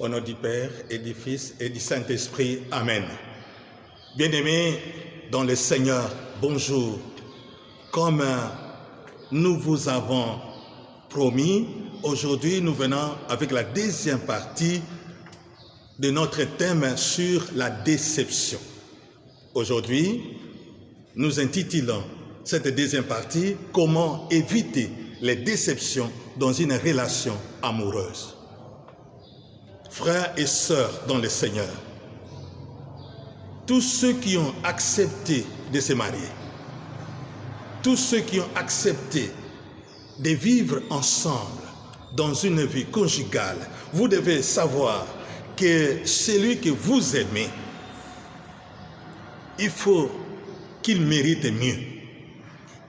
Au nom du Père et du Fils et du Saint-Esprit. Amen. Bien-aimés dans le Seigneur, bonjour. Comme nous vous avons promis, aujourd'hui nous venons avec la deuxième partie de notre thème sur la déception. Aujourd'hui, nous intitulons cette deuxième partie « Comment éviter les déceptions dans une relation amoureuse ». Frères et sœurs dans le Seigneur, tous ceux qui ont accepté de se marier, tous ceux qui ont accepté de vivre ensemble dans une vie conjugale, vous devez savoir que celui que vous aimez, il faut qu'il mérite mieux.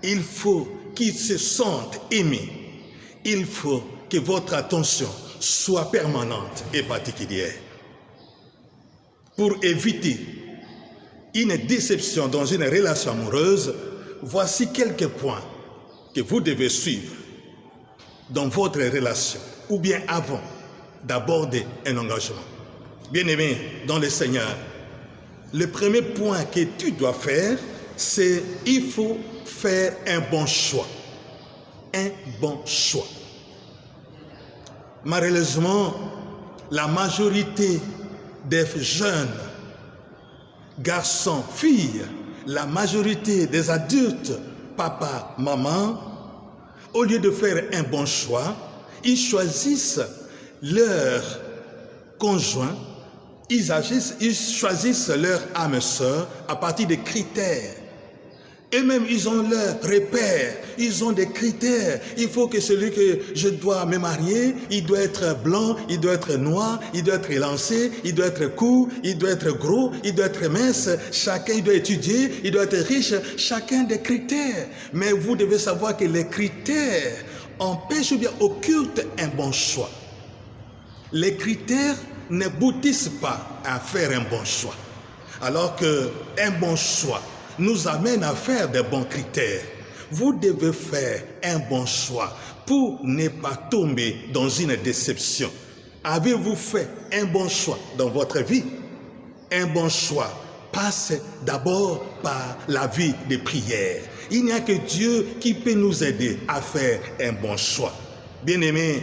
Il faut qu'il se sente aimé. Il faut que votre attention soit permanente et particulière. Pour éviter une déception dans une relation amoureuse, voici quelques points que vous devez suivre dans votre relation ou bien avant d'aborder un engagement. Bien-aimé dans le Seigneur, le premier point que tu dois faire, c'est il faut faire un bon choix. Un bon choix. Malheureusement, la majorité des jeunes garçons, filles, la majorité des adultes, papa, maman, au lieu de faire un bon choix, ils choisissent leur conjoint, ils choisissent leur âme sœur à partir des critères. Eux-mêmes, ils ont leurs repères, ils ont des critères. Il faut que celui que je dois me marier, il doit être blanc, il doit être noir, il doit être élancé, il doit être court, il doit être gros, il doit être mince. Chacun, il doit étudier, il doit être riche. Chacun des critères. Mais vous devez savoir que les critères empêchent ou bien occultent un bon choix. Les critères n'aboutissent pas à faire un bon choix. Alors qu'un bon choix nous amène à faire des bons critères. Vous devez faire un bon choix pour ne pas tomber dans une déception. Avez-vous fait un bon choix dans votre vie? Un bon choix passe d'abord par la vie de prière. Il n'y a que Dieu qui peut nous aider à faire un bon choix. Bien-aimés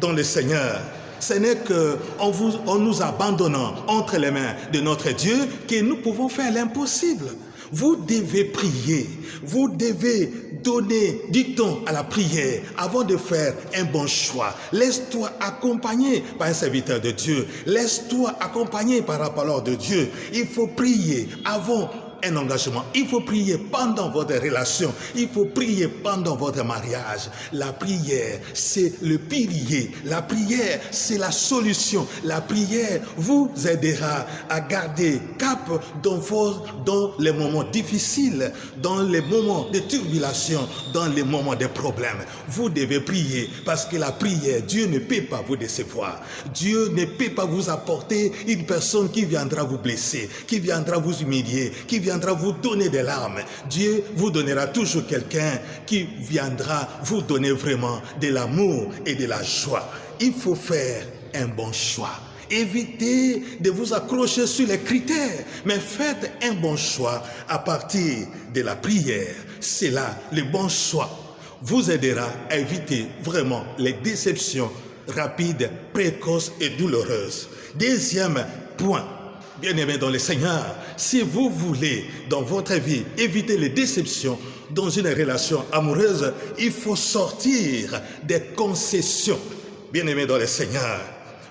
dans le Seigneur, ce n'est qu'en nous abandonnant entre les mains de notre Dieu que nous pouvons faire l'impossible. Vous devez prier, vous devez donner du temps à la prière avant de faire un bon choix. Laisse-toi accompagner par un serviteur de Dieu. Laisse-toi accompagner par la parole de Dieu. Il faut prier avant un engagement. Il faut prier pendant votre relation. Il faut prier pendant votre mariage. La prière, c'est le pilier. La prière, c'est la solution. La prière vous aidera à garder cap dans les moments difficiles, dans les moments de turbulation, dans les moments de problèmes. Vous devez prier parce que la prière, Dieu ne peut pas vous décevoir. Dieu ne peut pas vous apporter une personne qui viendra vous blesser, qui viendra vous humilier, qui viendra vous donner des larmes. Dieu vous donnera toujours quelqu'un qui viendra vous donner vraiment de l'amour et de la joie. Il faut faire un bon choix. Évitez de vous accrocher sur les critères, mais faites un bon choix à partir de la prière. C'est là le bon choix vous aidera à éviter vraiment les déceptions rapides, précoces et douloureuses. Deuxième point, bien-aimés dans le Seigneur, si vous voulez dans votre vie éviter les déceptions dans une relation amoureuse, il faut sortir des concessions. Bien-aimés dans le Seigneur,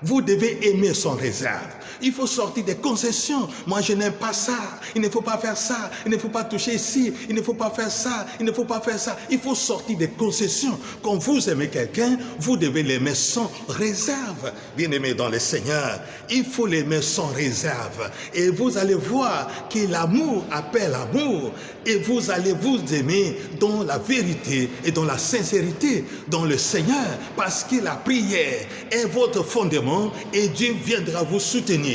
vous devez aimer sans réserve. Il faut sortir des concessions. Moi, je n'aime pas ça. Il ne faut pas faire ça. Il ne faut pas toucher ici. Il ne faut pas faire ça. Il ne faut pas faire ça. Il faut sortir des concessions. Quand vous aimez quelqu'un, vous devez l'aimer sans réserve. Bien-aimé dans le Seigneur, il faut l'aimer sans réserve. Et vous allez voir que l'amour appelle l'amour. Et vous allez vous aimer dans la vérité et dans la sincérité dans le Seigneur. Parce que la prière est votre fondement et Dieu viendra vous soutenir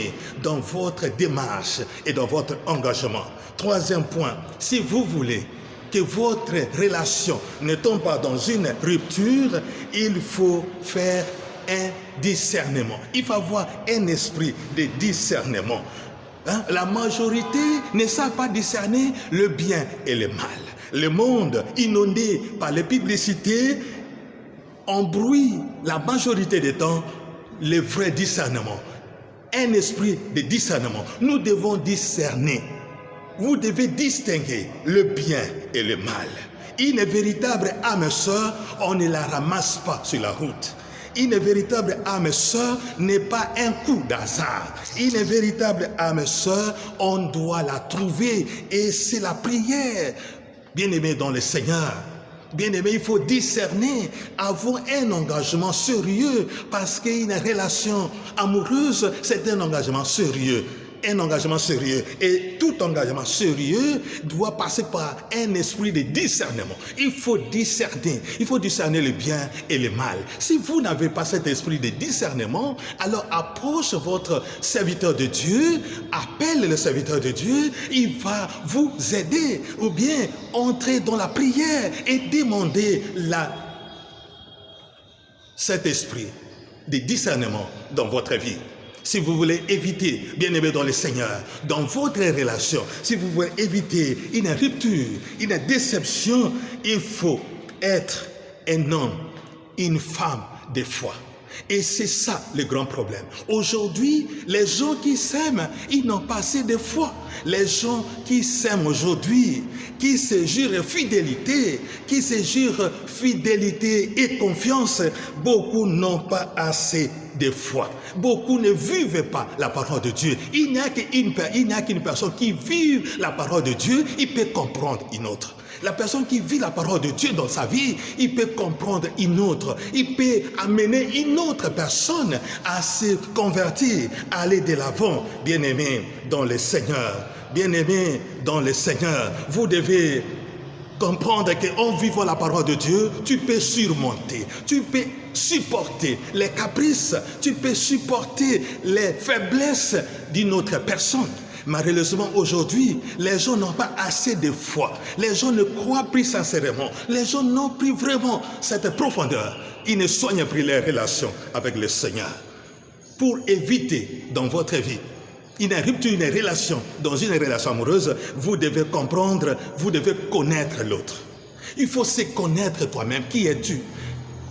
dans votre démarche et dans votre engagement. Troisième point, si vous voulez que votre relation ne tombe pas dans une rupture, il faut faire un discernement. Il faut avoir un esprit de discernement. La majorité ne savent pas discerner le bien et le mal. Le monde inondé par les publicités embrouille la majorité des temps le vrai discernement. Un esprit de discernement. Nous devons discerner. Vous devez distinguer le bien et le mal. Une véritable âme sœur, on ne la ramasse pas sur la route. Une véritable âme sœur n'est pas un coup d'hasard. Une véritable âme sœur, on doit la trouver et c'est la prière. Bien-aimé dans le Seigneur, bien-aimé, il faut discerner, avoir un engagement sérieux parce qu'une relation amoureuse, c'est un engagement sérieux. Un engagement sérieux. Et tout engagement sérieux doit passer par un esprit de discernement. Il faut discerner le bien et le mal. Si vous n'avez pas cet esprit de discernement, alors approche votre serviteur de Dieu, appelle le serviteur de Dieu, il va vous aider. Ou bien entrer dans la prière et demander cet esprit de discernement dans votre vie. Si vous voulez éviter, bien-aimé dans le Seigneur, dans votre relation, si vous voulez éviter une rupture, une déception, il faut être un homme, une femme de foi. Et c'est ça le grand problème. Aujourd'hui, les gens qui s'aiment, ils n'ont pas assez de foi. Les gens qui s'aiment aujourd'hui, qui se jurent fidélité, et confiance, beaucoup n'ont pas assez de foi. Beaucoup ne vivent pas la parole de Dieu. Il n'y a qu'une personne qui vit la parole de Dieu, il peut comprendre une autre. La personne qui vit la parole de Dieu dans sa vie, il peut comprendre une autre. Il peut amener une autre personne à se convertir, à aller de l'avant. Bien-aimé dans le Seigneur, bien-aimé dans le Seigneur, vous devez comprendre qu'en vivant la parole de Dieu, tu peux surmonter, tu peux supporter les caprices, tu peux supporter les faiblesses d'une autre personne. Malheureusement, aujourd'hui, les gens n'ont pas assez de foi. Les gens ne croient plus sincèrement. Les gens n'ont plus vraiment cette profondeur. Ils ne soignent plus les relations avec le Seigneur. Pour éviter dans votre vie une rupture, une relation, dans une relation amoureuse, vous devez comprendre, vous devez connaître l'autre. Il faut se connaître toi-même. Qui es-tu?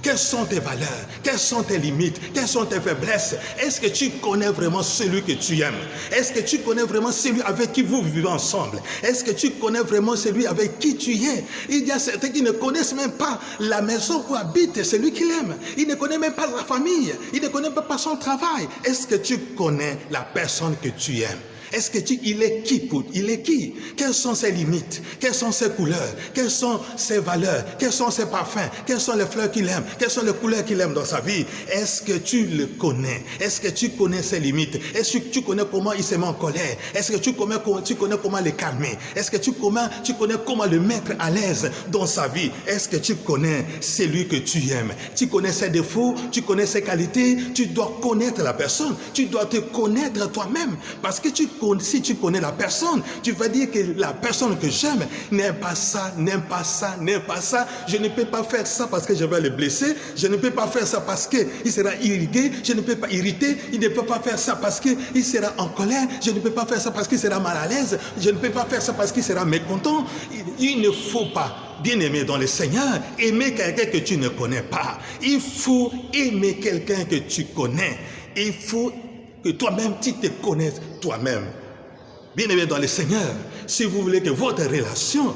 Quelles sont tes valeurs? Quelles sont tes limites? Quelles sont tes faiblesses? Est-ce que tu connais vraiment celui que tu aimes? Est-ce que tu connais vraiment celui avec qui vous vivez ensemble? Est-ce que tu connais vraiment celui avec qui tu es? Il y a certains qui ne connaissent même pas la maison où habite celui qu'il aime. Il ne connaît même pas sa famille. Il ne connaît même pas son travail. Est-ce que tu connais la personne que tu aimes? Est-ce que il est qui? Il est qui? Quelles sont ses limites? Quelles sont ses couleurs? Quelles sont ses valeurs? Quels sont ses parfums? Quelles sont les fleurs qu'il aime? Quelles sont les couleurs qu'il aime dans sa vie? Est-ce que tu le connais? Est-ce que tu connais ses limites? Est-ce que tu connais comment il se met en colère? Est-ce que tu connais comment le calmer? Est-ce que tu connais comment le mettre à l'aise dans sa vie? Est-ce que tu connais celui que tu aimes? Tu connais ses défauts? Tu connais ses qualités? Tu dois connaître la personne. Tu dois te connaître toi-même. Parce que si tu connais la personne, tu vas dire que la personne que j'aime n'aime pas ça, n'aime pas ça, n'aime pas ça. Je ne peux pas faire ça parce que je vais le blesser. Je ne peux pas faire ça parce qu'il sera irrité. Je ne peux pas irriter. Il ne peut pas faire ça parce qu'il sera en colère. Je ne peux pas faire ça parce qu'il sera mal à l'aise. Je ne peux pas faire ça parce qu'il sera mécontent. Il ne faut pas, bien-aimé dans le Seigneur, aimer quelqu'un que tu ne connais pas. Il faut aimer quelqu'un que tu connais. Il faut que toi-même, tu te connaisses toi-même. Bien-aimé dans le Seigneur, si vous voulez que votre relation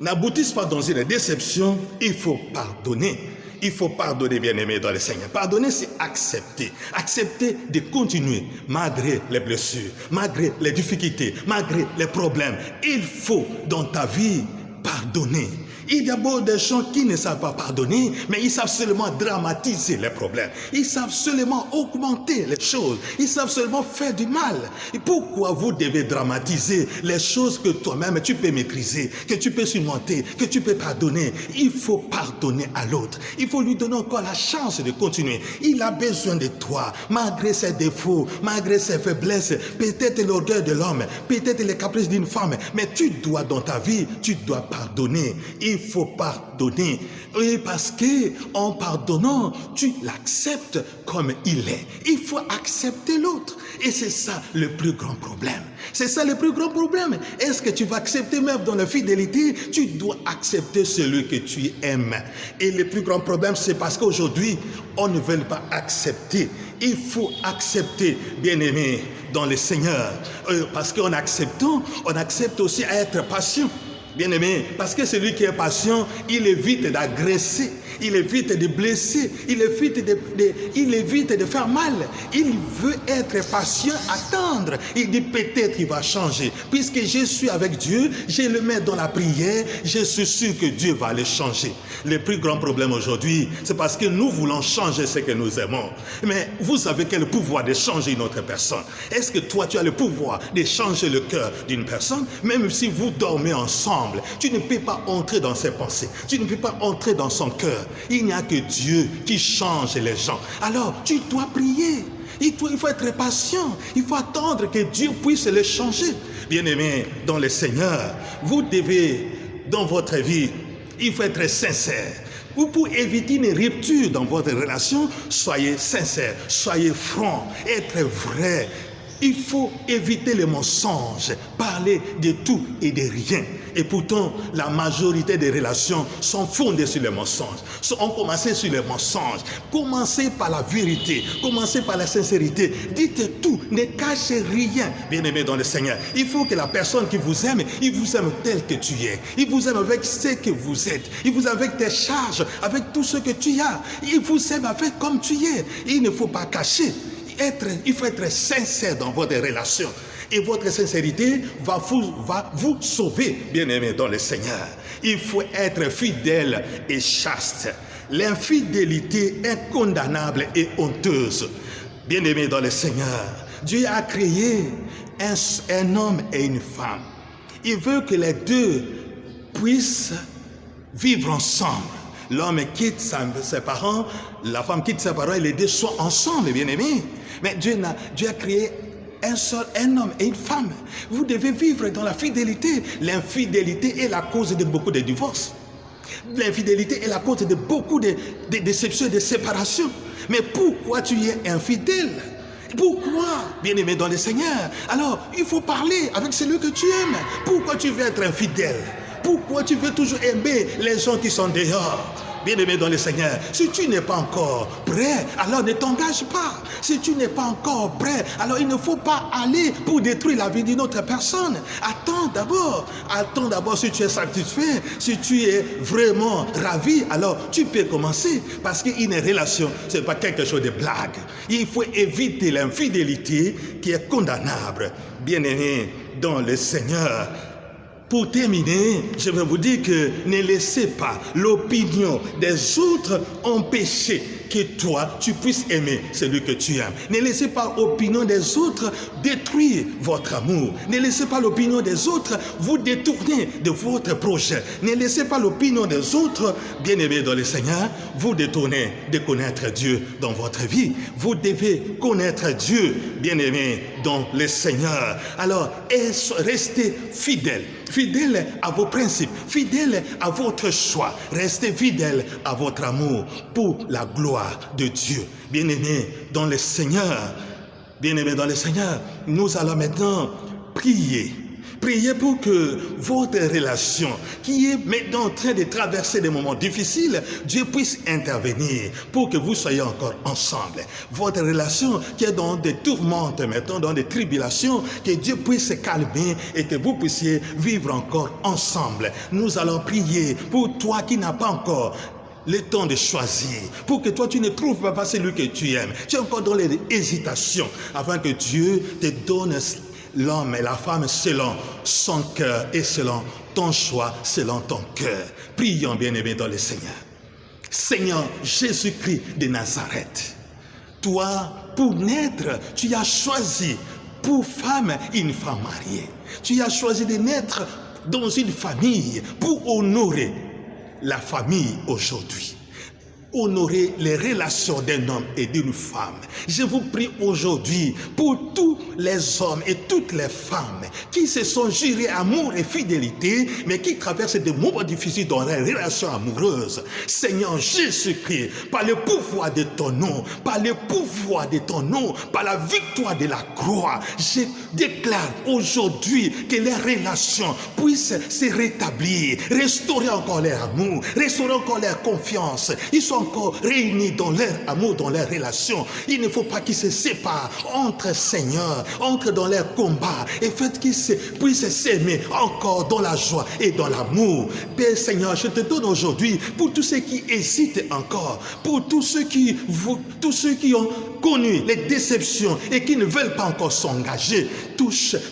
n'aboutisse pas dans une déception, il faut pardonner. Il faut pardonner, bien-aimé dans le Seigneur. Pardonner, c'est accepter. Accepter de continuer malgré les blessures, malgré les difficultés, malgré les problèmes. Il faut, dans ta vie, pardonner. Il y a beaucoup de gens qui ne savent pas pardonner, mais ils savent seulement dramatiser les problèmes. Ils savent seulement augmenter les choses. Ils savent seulement faire du mal. Et pourquoi vous devez dramatiser les choses que toi-même tu peux maîtriser, que tu peux surmonter, que tu peux pardonner? Il faut pardonner à l'autre. Il faut lui donner encore la chance de continuer. Il a besoin de toi, malgré ses défauts, malgré ses faiblesses, peut-être l'orgueil de l'homme, peut-être les caprices d'une femme, mais tu dois dans ta vie, tu dois pardonner. Il faut pardonner. Et parce que en pardonnant, tu l'acceptes comme il est. Il faut accepter l'autre. Et c'est ça le plus grand problème. C'est ça le plus grand problème. Est-ce que tu vas accepter même dans la fidélité? Tu dois accepter celui que tu aimes. Et le plus grand problème, c'est parce qu'aujourd'hui, on ne veut pas accepter. Il faut accepter, bien-aimé, dans le Seigneur. Parce qu'en acceptant, on accepte aussi à être patient. Bien-aimé, parce que celui qui est patient, il évite d'agresser, il évite de blesser, il évite de faire mal. Il veut être patient, attendre. Il dit peut-être il va changer. Puisque je suis avec Dieu, je le mets dans la prière, je suis sûr que Dieu va le changer. Le plus grand problème aujourd'hui, c'est parce que nous voulons changer ce que nous aimons. Mais vous avez quel pouvoir de changer une autre personne? Est-ce que toi, tu as le pouvoir de changer le cœur d'une personne? Même si vous dormez ensemble, tu ne peux pas entrer dans ses pensées. Tu ne peux pas entrer dans son cœur. Il n'y a que Dieu qui change les gens. Alors, tu dois prier. Il faut être patient. Il faut attendre que Dieu puisse les changer. Bien-aimés, dans le Seigneur, vous devez, dans votre vie, il faut être sincère. Ou pour éviter une rupture dans votre relation, soyez sincère, soyez franc, être vrai. Il faut éviter les mensonges, parler de tout et de rien. Et pourtant, la majorité des relations sont fondées sur les mensonges. On commence sur les mensonges. Commencez par la vérité. Commencez par la sincérité. Dites tout. Ne cachez rien, bien-aimé dans le Seigneur. Il faut que la personne qui vous aime, il vous aime tel que tu es. Il vous aime avec ce que vous êtes. Il vous aime avec tes charges, avec tout ce que tu as. Il vous aime avec comme tu es. Il ne faut pas cacher. Il faut être sincère dans votre relation. Et votre sincérité va vous sauver, bien-aimés dans le Seigneur. Il faut être fidèle et chaste. L'infidélité est condamnable et honteuse. Bien-aimés dans le Seigneur, Dieu a créé un homme et une femme. Il veut que les deux puissent vivre ensemble. L'homme quitte ses parents, la femme quitte ses parents et les deux sont ensemble, bien-aimés. Mais Dieu a créé un homme et une femme. Vous devez vivre dans la fidélité. L'infidélité est la cause de beaucoup de divorces. L'infidélité est la cause de beaucoup de déceptions et de séparations. Mais pourquoi tu es infidèle? Pourquoi, bien-aimé dans le Seigneur? Alors, il faut parler avec celui que tu aimes. Pourquoi tu veux être infidèle? Pourquoi tu veux toujours aimer les gens qui sont dehors? Bien-aimé dans le Seigneur, si tu n'es pas encore prêt, alors ne t'engage pas. Si tu n'es pas encore prêt, alors il ne faut pas aller pour détruire la vie d'une autre personne. Attends d'abord si tu es satisfait, si tu es vraiment ravi, alors tu peux commencer. Parce qu'une relation, ce n'est pas quelque chose de blague. Il faut éviter l'infidélité qui est condamnable. Bien-aimé dans le Seigneur, pour terminer, je vais vous dire que ne laissez pas l'opinion des autres empêcher que toi, tu puisses aimer celui que tu aimes. Ne laissez pas l'opinion des autres détruire votre amour. Ne laissez pas l'opinion des autres vous détourner de votre projet. Ne laissez pas l'opinion des autres, bien-aimés dans le Seigneur, vous détourner de connaître Dieu dans votre vie. Vous devez connaître Dieu, bien-aimés dans le Seigneur. Alors, restez fidèles. Fidèle à vos principes, fidèle à votre choix, restez fidèle à votre amour pour la gloire de Dieu. Bien-aimés dans le Seigneur, nous allons maintenant prier. Priez pour que votre relation, qui est maintenant en train de traverser des moments difficiles, Dieu puisse intervenir pour que vous soyez encore ensemble. Votre relation qui est dans des tourmentes, maintenant dans des tribulations, que Dieu puisse se calmer et que vous puissiez vivre encore ensemble. Nous allons prier pour toi qui n'as pas encore le temps de choisir, pour que toi tu ne trouves pas celui que tu aimes. Tu es encore dans les hésitations, afin que Dieu te donne l'homme et la femme selon son cœur et selon ton choix, selon ton cœur. Prions, bien-aimés dans le Seigneur. Seigneur Jésus-Christ de Nazareth, toi, pour naître, tu as choisi pour femme une femme mariée. Tu as choisi de naître dans une famille pour honorer la famille aujourd'hui. honorer les relations d'un homme et d'une femme. Je vous prie aujourd'hui pour tous les hommes et toutes les femmes qui se sont jurés amour et fidélité, mais qui traversent des moments difficiles dans leurs relations amoureuses. Seigneur Jésus-Christ, par le pouvoir de ton nom, par le pouvoir de ton nom, par la victoire de la croix, je déclare aujourd'hui que les relations puissent se rétablir, restaurer encore leur amour, restaurer encore leur confiance. Ils sont encore réunis dans leur amour, dans leur relation. Il ne faut pas qu'ils se séparent entre Seigneur, entre dans leur combat et faites qu'ils puissent s'aimer encore dans la joie et dans l'amour. Père Seigneur, je te donne aujourd'hui pour tous ceux qui hésitent encore, pour tous ceux qui ont connu les déceptions et qui ne veulent pas encore s'engager.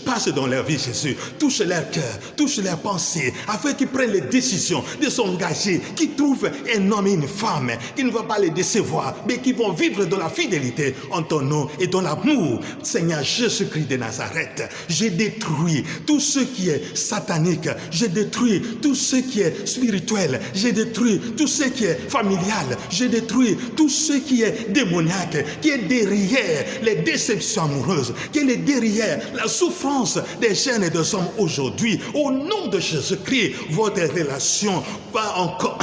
Passe dans leur vie, Jésus. Touche leur cœur, touche leurs pensées, afin qu'ils prennent les décisions de s'engager, qu'ils trouvent un homme et une femme qui ne va pas les décevoir, mais qui vont vivre dans la fidélité en ton nom et dans l'amour. Seigneur Jésus-Christ de Nazareth, j'ai détruit tout ce qui est satanique, j'ai détruit tout ce qui est spirituel, j'ai détruit tout ce qui est familial, j'ai détruit tout ce qui est démoniaque, qui est derrière les déceptions amoureuses, qui est derrière la souffrance des jeunes et des hommes aujourd'hui. Au nom de Jésus-Christ, votre relation va encore...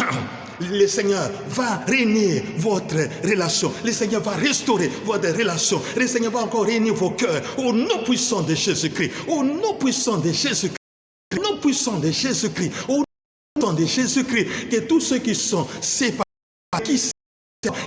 Le Seigneur va régner votre relation. Le Seigneur va restaurer votre relation. Le Seigneur va encore régner vos cœurs. Au nom puissant de Jésus-Christ. Au nom puissant de Jésus-Christ. Au nom puissant de Jésus-Christ. Au nom de Jésus-Christ. Que tous ceux qui sont séparés,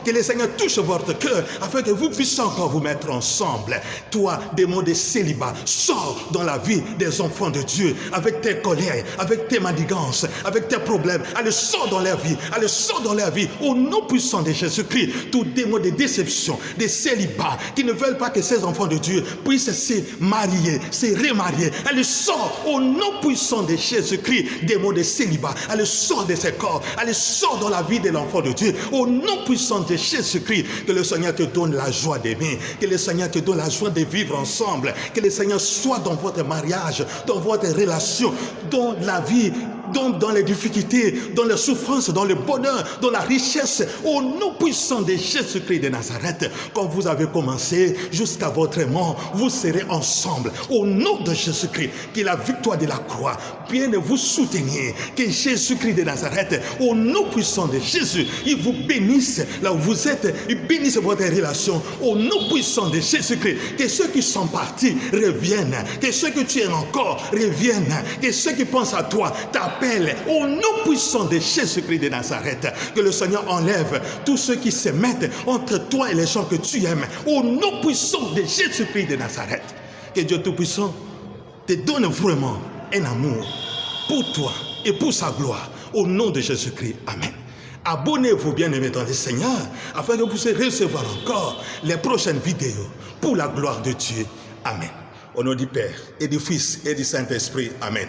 que le Seigneur touche votre cœur afin que vous puissiez encore vous mettre ensemble. Toi, démon de célibat, sors dans la vie des enfants de Dieu avec tes colères, avec tes manigances, avec tes problèmes. Allez, sors dans leur vie. Allez, sors dans leur vie. Au nom puissant de Jésus-Christ, tout démon de déception, de célibat, qui ne veulent pas que ces enfants de Dieu puissent se marier, se remarier. Allez, sors au nom puissant de Jésus-Christ, démon de célibat. Allez, sors de ces corps. Allez, sors dans la vie de l'enfant de Dieu. Au nom puissant de Jésus-Christ, que le Seigneur te donne la joie d'aimer, que le Seigneur te donne la joie de vivre ensemble, que le Seigneur soit dans votre mariage, dans votre relation, dans la vie, dans les difficultés, dans les souffrances, dans le bonheur, dans la richesse, au nom puissant de Jésus-Christ de Nazareth. Quand vous avez commencé jusqu'à votre mort, vous serez ensemble. Au nom de Jésus-Christ, que la victoire de la croix vienne vous soutenir, que Jésus-Christ de Nazareth, au nom puissant de Jésus, il vous bénisse là où vous êtes, il bénisse votre relation, au nom puissant de Jésus-Christ. Que ceux qui sont partis reviennent, que ceux que tu aimes encore reviennent, que ceux qui pensent à toi t'appellent, au nom puissant de Jésus-Christ de Nazareth. Que le Seigneur enlève tous ceux qui se mettent entre toi et les gens que tu aimes, au nom puissant de Jésus-Christ de Nazareth. Que Dieu Tout-Puissant te donne vraiment un amour pour toi et pour sa gloire, au nom de Jésus-Christ. Amen. Abonnez-vous, bien-aimés dans le Seigneur, afin que vous puissiez recevoir encore les prochaines vidéos pour la gloire de Dieu. Amen. Au nom du Père et du Fils et du Saint-Esprit. Amen.